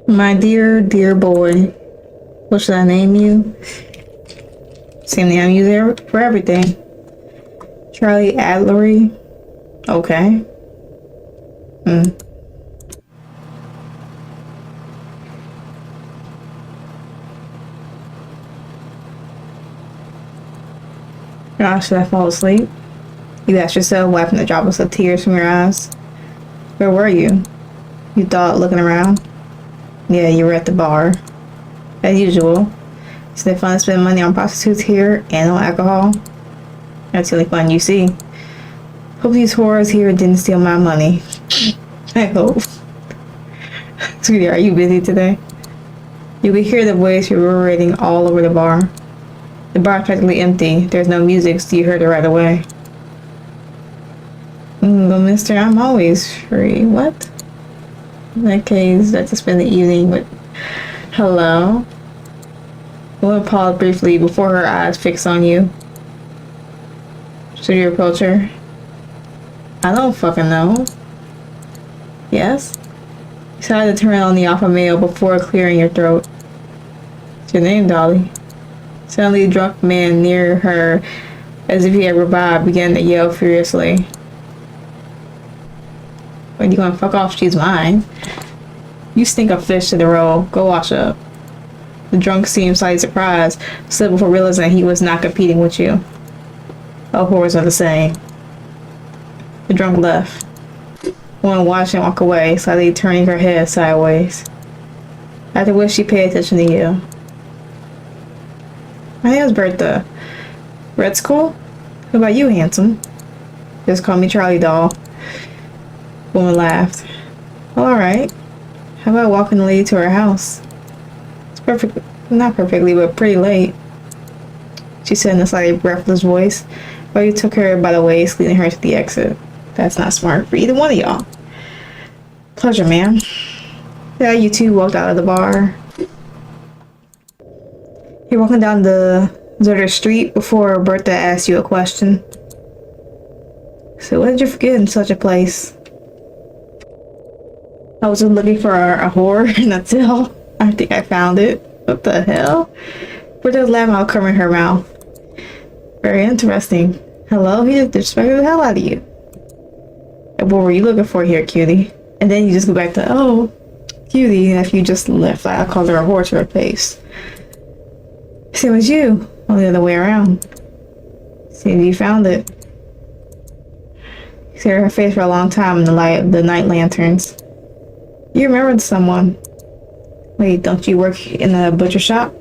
My dear, dear boy. What should I name you? Same name you there for everything. Charlie Adlery. Okay. Gosh, should I fall asleep? You asked yourself, wiping the droplets of tears from your eyes. Where were you? You thought, looking around. Yeah, you were at the bar. As usual. Isn't it fun to spend money on prostitutes here and on alcohol? That's the only fun you see. Hope these whores here didn't steal my money. I hope. Sweetie, are you busy today? You could hear the voice reverberating all over the bar. The bar is practically empty. There's no music, so you heard it right away. But mister, I'm always free. What? In that case, let's just spend the evening with... Hello? The woman paused briefly before her eyes fixed on you. Should you approach her? I don't fucking know. Yes? You decided to turn on the alpha male before clearing your throat. What's your name, Dolly? Suddenly, a drunk man near her, as if he had revived, began to yell furiously. When you gonna fuck off? She's mine. You stink of fish to the roll. Go wash up. The drunk seemed slightly surprised, still before realizing he was not competing with you. All whores are the same. The drunk left. Woman watched him walk away, slightly turning her head sideways. After which she paid attention to you. My name's Bertha. Red school? What about you, handsome? Just call me Charlie, doll. Woman laughed. Alright. How about walking the lady to her house? It's perfect, not perfectly, but pretty late. She said in a slightly breathless voice, while you took her by the waist, leading her to the exit. That's not smart for either one of y'all. Pleasure, ma'am. Yeah, you two walked out of the bar. You're walking down the deserted street before Bertha asked you a question. So what did you forget in such a place? I was just looking for a whore in a till. I think I found it. What the hell? Bertha laughed out, covering her mouth. Very interesting. Hello, he just disrespected the hell out of you. And what were you looking for here, cutie? And then you just go back to, oh, cutie, and if you just left, I called her a whore to her face. Same as you, only the other way around. See if you found it. You stared at her face for a long time in the light of the night lanterns. You remembered someone. Wait, don't you work in a butcher shop?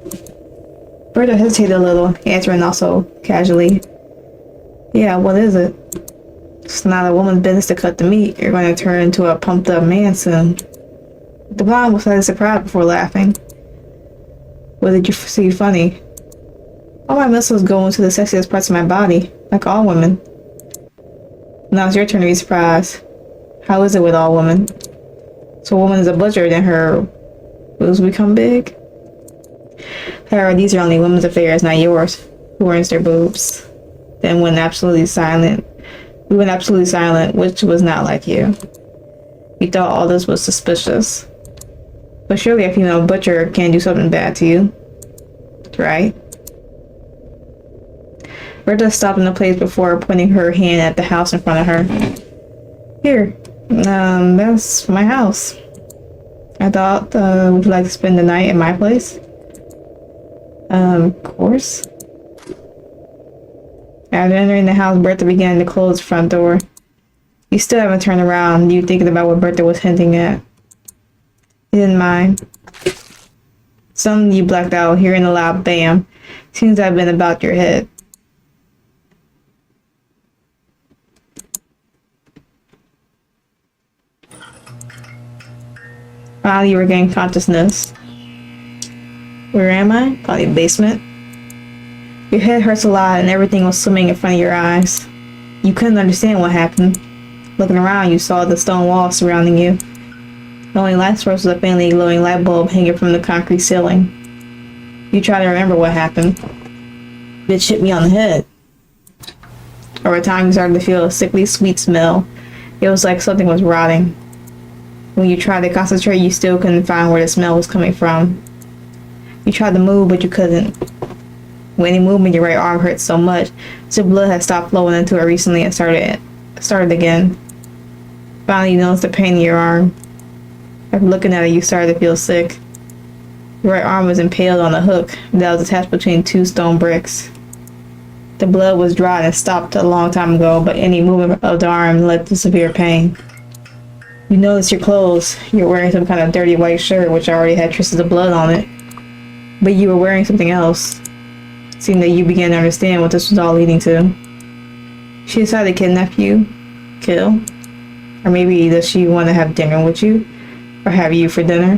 Bertha hesitated a little, answering also casually. Yeah, what is it? It's not a woman's business to cut the meat. You're going to turn into a pumped up man soon. The blonde was slightly surprised before laughing. What did you see funny? All my muscles go into the sexiest parts of my body, like all women. Now it's your turn to be surprised. How is it with all women? So a woman is a butcher, then her boobs become big? However, these are only women's affairs, not yours. Who earns their boobs? Then went absolutely silent. We went absolutely silent, which was not like you. We thought all this was suspicious. But surely a female butcher can't do something bad to you. Right? Bertha stopped in the place before pointing her hand at the house in front of her. Here. That's my house. I thought, would you like to spend the night at my place? Of course. After entering the house, Bertha began to close the front door. You still haven't turned around, you thinking about what Bertha was hinting at. You didn't mind. Suddenly you blacked out, hearing a loud bam. Seems to have been about your head. Finally, you regained consciousness. Where am I? Probably the basement. Your head hurts a lot and everything was swimming in front of your eyes. You couldn't understand what happened. Looking around, you saw the stone wall surrounding you. The only light source was a faintly glowing light bulb hanging from the concrete ceiling. You try to remember what happened. Bitch hit me on the head. Over time, you started to feel a sickly sweet smell. It was like something was rotting. When you tried to concentrate, you still couldn't find where the smell was coming from. You tried to move, but you couldn't. With any movement, your right arm hurt so much, the blood had stopped flowing into it recently and started again. Finally, you noticed the pain in your arm. After looking at it, you started to feel sick. Your right arm was impaled on a hook that was attached between two stone bricks. The blood was dried and stopped a long time ago, but any movement of the arm led to severe pain. You noticed your clothes. You were wearing some kind of dirty white shirt, which already had traces of blood on it. But you were wearing something else. Seeing that you began to understand what this was all leading to. She decided to kidnap you, kill, or maybe does she want to have dinner with you, or have you for dinner?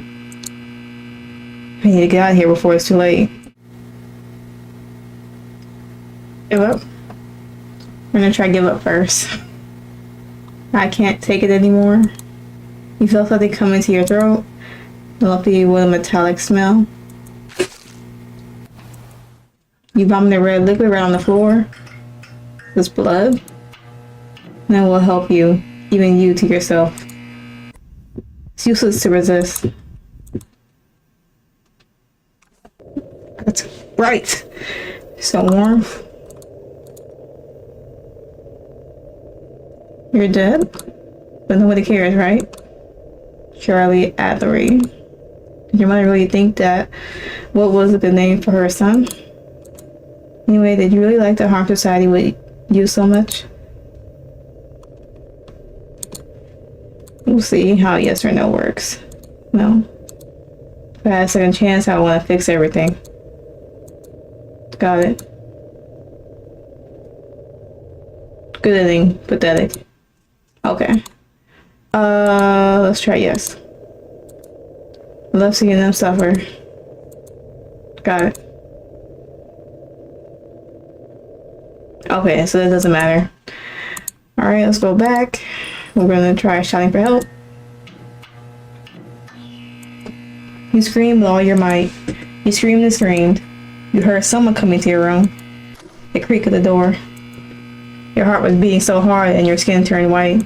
We need to get out of here before it's too late. Give up? We're gonna try to give up first. I can't take it anymore. You feel something come into your throat, lumpy with a metallic smell. You vomited red liquid right on the floor. This blood. And it will help you, even you to yourself. It's useless to resist. That's right. So warm. You're dead? But nobody cares, right? Charlie Athery. Did your mother really think that? What was a good name for her son? Anyway, did you really like to harm society with you so much? We'll see how yes or no works. No. If I had a second chance, I want to fix everything. Got it. Good ending. Pathetic. Okay. Let's try yes. Love seeing them suffer. Got it. Okay, so that doesn't matter. Alright, let's go back. We're gonna try shouting for help. You screamed with all your might. You screamed and screamed. You heard someone coming to your room. The creak of the door. Your heart was beating so hard and your skin turned white.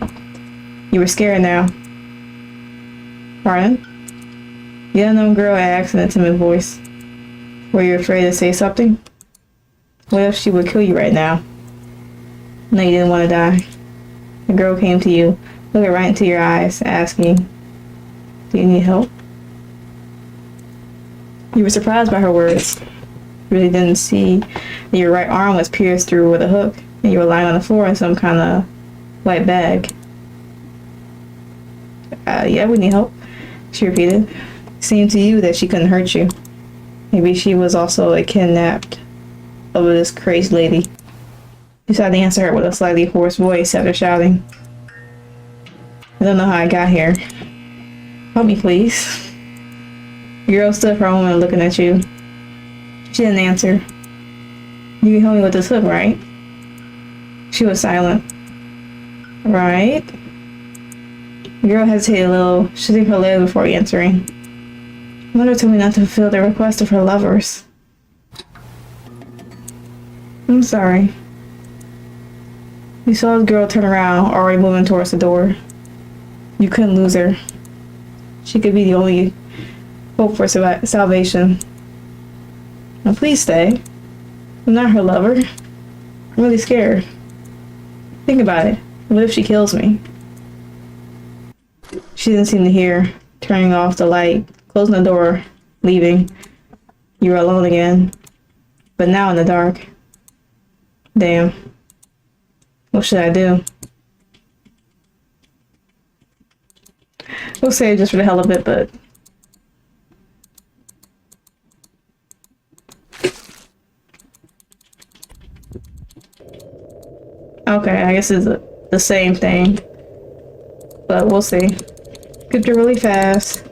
You were scared now. Pardon? The unknown girl asked in a timid voice. Were you afraid to say something? What if she would kill you right now? No, you didn't want to die. The girl came to you, looking right into your eyes, asking, do you need help? You were surprised by her words. You really didn't see that your right arm was pierced through with a hook, and you were lying on the floor in some kind of white bag. Yeah, we need help, she repeated. It seemed to you that she couldn't hurt you. Maybe she was also a kidnapped of this crazy lady. You decided to answer her with a slightly hoarse voice after shouting. I don't know how I got here. Help me, please. The girl stood for a moment looking at you. She didn't answer. You can help me with this hook, right? She was silent. Right? The girl hesitated a little, shifting her leg before answering. Mother told me not to fulfill the request of her lovers. I'm sorry. You saw the girl turn around, already moving towards the door. You couldn't lose her. She could be the only hope for salvation. Now please stay. I'm not her lover. I'm really scared. Think about it. What if she kills me? She didn't seem to hear, turning off the light, closing the door, leaving. You were alone again, but now in the dark. Damn. What should I do? We'll say it just for the hell of it, but... Okay, I guess it's the same thing. But we'll see. Skipped it really fast.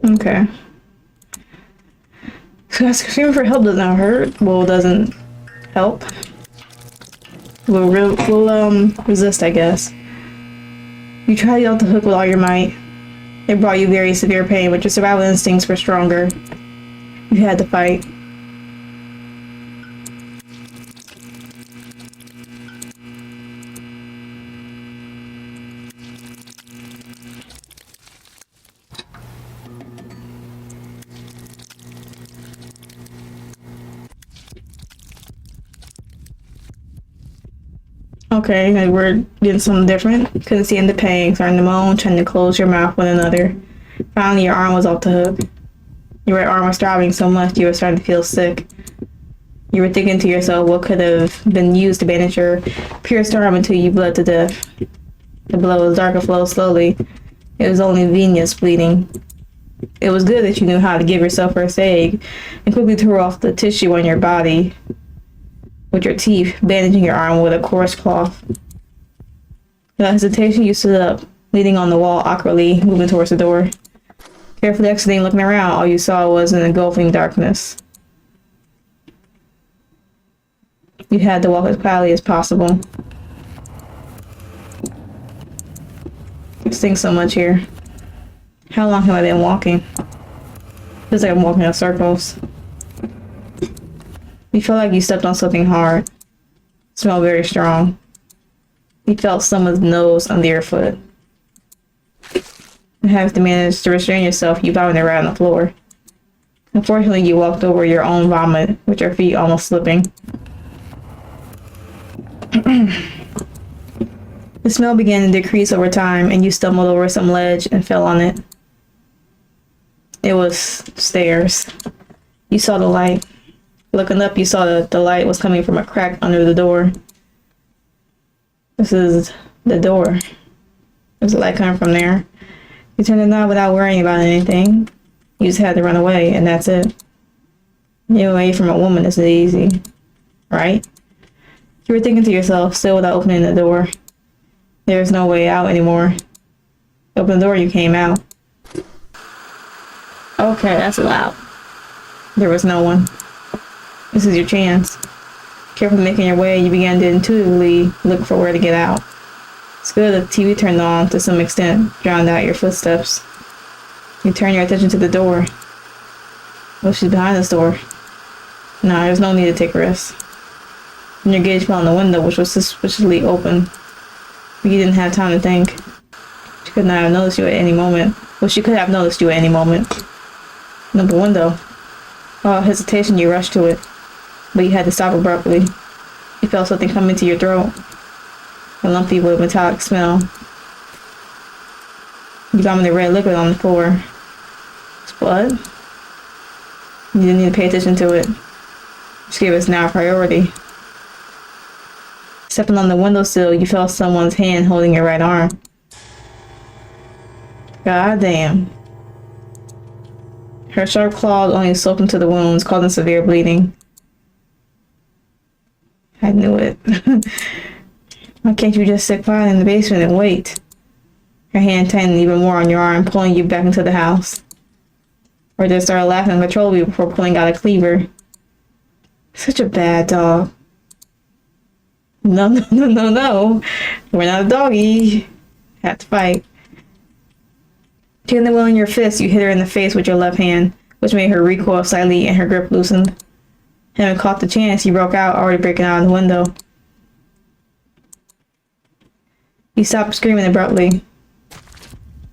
Okay. So screaming for help doesn't hurt. Well, doesn't help. We'll resist, I guess. You tried to get off the hook with all your might. It brought you very severe pain, but your survival instincts were stronger. You had to fight. Okay, like we're getting something different. Couldn't stand the pain, starting to moan, trying to close your mouth with another. Finally, your arm was off the hook. Your right arm was throbbing so much you were starting to feel sick. You were thinking to yourself what could have been used to bandage your pierced arm until you bled to death. The blood was dark and flowed slowly. It was only venous bleeding. It was good that you knew how to give yourself first aid and quickly tore off the tissue on your body with your teeth, bandaging your arm with a coarse cloth. Without hesitation, you stood up, leaning on the wall awkwardly, moving towards the door. Carefully exiting, looking around, all you saw was an engulfing darkness. You had to walk as quietly as possible. It stinks so much here. How long have I been walking? Feels like I'm walking in circles. You felt like you stepped on something hard. It smelled very strong. You felt someone's nose under your foot. You have to manage to restrain yourself. You vomited right on the floor. Unfortunately, you walked over your own vomit, with your feet almost slipping. The smell began to decrease over time, and you stumbled over some ledge and fell on it. It was stairs. You saw the light. Looking up, you saw that the light was coming from a crack under the door. This is the door. There's a light coming from there. You turned the knob without worrying about anything. You just had to run away, and that's it. Getting away from a woman isn't easy, right? You were thinking to yourself, still without opening the door. There's no way out anymore. Open the door, you came out. Okay, that's loud. There was no one. This is your chance. Carefully making your way, you began to intuitively look for where to get out. It's good that the TV turned on to some extent, drowned out your footsteps. You turn your attention to the door. Oh, she's behind this door. No, there's no need to take risks. And your gaze fell on the window, which was suspiciously open. But you didn't have time to think. She could not have noticed you at any moment. Well, she could have noticed you at any moment. No, the window. Without hesitation, you rushed to it. But you had to stop abruptly. You felt something coming to your throat. A lumpy with metallic smell. You vomited red liquid on the floor. It's blood? You didn't need to pay attention to it. Just gave us now a priority. Stepping on the windowsill, you felt someone's hand holding your right arm. God damn. Her sharp claws only soaked into the wounds, causing severe bleeding. I knew it. Why can't you just sit quiet in the basement and wait? Her hand tightened even more on your arm, pulling you back into the house. Or just started laughing uncontrollably before pulling out a cleaver. Such a bad dog. No, no, no, no, no. We're not a doggy. Had to fight. Taking the wheel in your fist, you hit her in the face with your left hand, which made her recoil slightly and her grip loosened. Having caught the chance, you broke out, already breaking out of the window. You stopped screaming abruptly.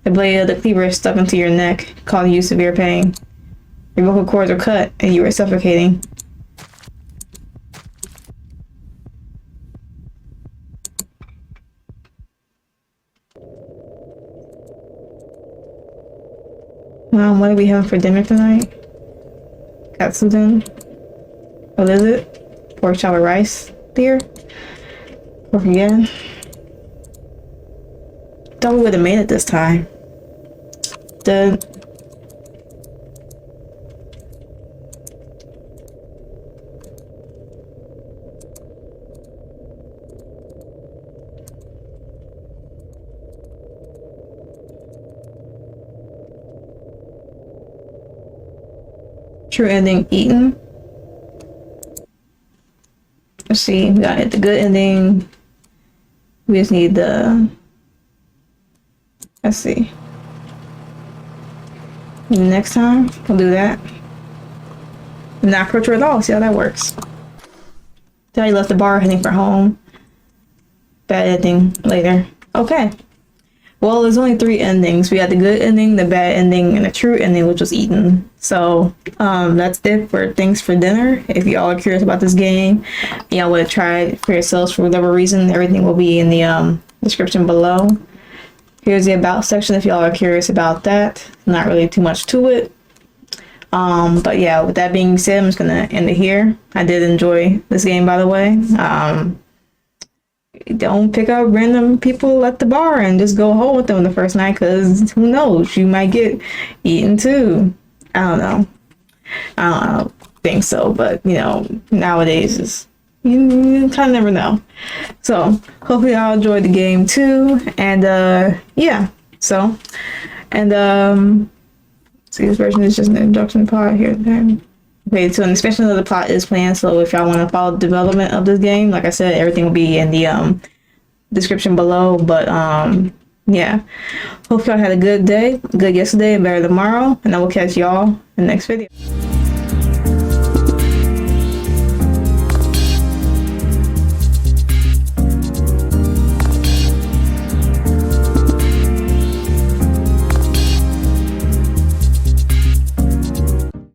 The blade of the cleaver stuck into your neck, causing you severe pain. Your vocal cords were cut, and you were suffocating. What are we having for dinner tonight? Katsudon? What is it? Pork chop with rice? Dear? Pork again? Thought we would have made it this time. Dead. True ending eaten. Let's see, we got the good ending. We just need the, let's see. Next time, we'll do that. Not approach her at all, see how that works. Daddy left the bar heading for home. Bad ending later. Okay. Well, there's only three endings. We had the good ending, the bad ending, and the true ending, which was eaten. So that's it for things for dinner. If y'all are curious about this game, y'all want to try it for yourselves for whatever reason, everything will be in the description below. Here's the about section if y'all are curious about that. Not really too much to it. But yeah, with that being said, I'm just gonna end it here. I did enjoy this game, by the way. Don't pick up random people at the bar and just go home with them the first night, because who knows, you might get eaten too. I don't know. I don't think so, but you know, nowadays you kind of never know. So hopefully y'all enjoyed the game too, and yeah. So and see, this version is just an introduction plot here. Okay, so an expansion of the plot is planned, so if y'all want to follow the development of this game, like I said, everything will be in the description below. But yeah, hope y'all had a good day, good yesterday, and better tomorrow, and I will catch y'all in the next video.